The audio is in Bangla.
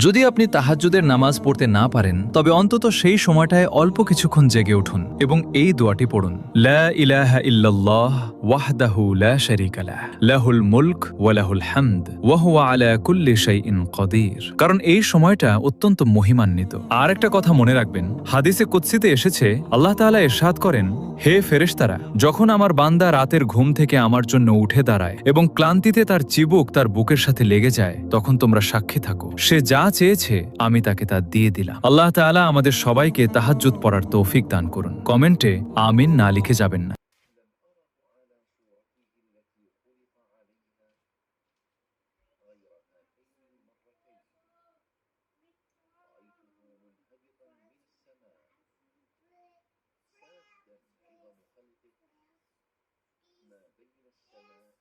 যদি আপনি তাহাজ্জুদের নামাজ পড়তে না পারেন তবে অন্তত সেই সময়টায় অল্প কিছুক্ষণ জেগে উঠুন এবং এই দোয়াটি পড়ুন, লা ইলাহা ইল্লাল্লাহ ওয়াহদাহু লা শারীকা লাহ, লাহুল মুলক ওয়া লাহুল হামদ ওয়া হুয়া আলা কুল্লি শাইইন কাদির। কারণ এই সময়টা অত্যন্ত মহিমান্বিত। আর একটা কথা মনে রাখবেন, হাদিসে কুদসিতে এসেছে আল্লাহ তাআলা ইরশাদ করেন, হে ফেরেশতারা, যখন আমার বান্দা রাতের ঘুম থেকে আমার জন্য উঠে দাঁড়ায় এবং ক্লান্তিতে তার চিবুক তার বুকের সাথে লেগে যায়, তখন তোমরা সাক্ষী থাকো, সে যা চেয়েছে আমি তাকে তা দিয়ে দিলাম। আল্লাহ তাআলা আমাদের সবাইকে তাহাজ্জুদ পড়ার তৌফিক দান করুন। কমেন্টে আমিন না লিখে যাবেন না। سادا عظم خلقه ما بين السماء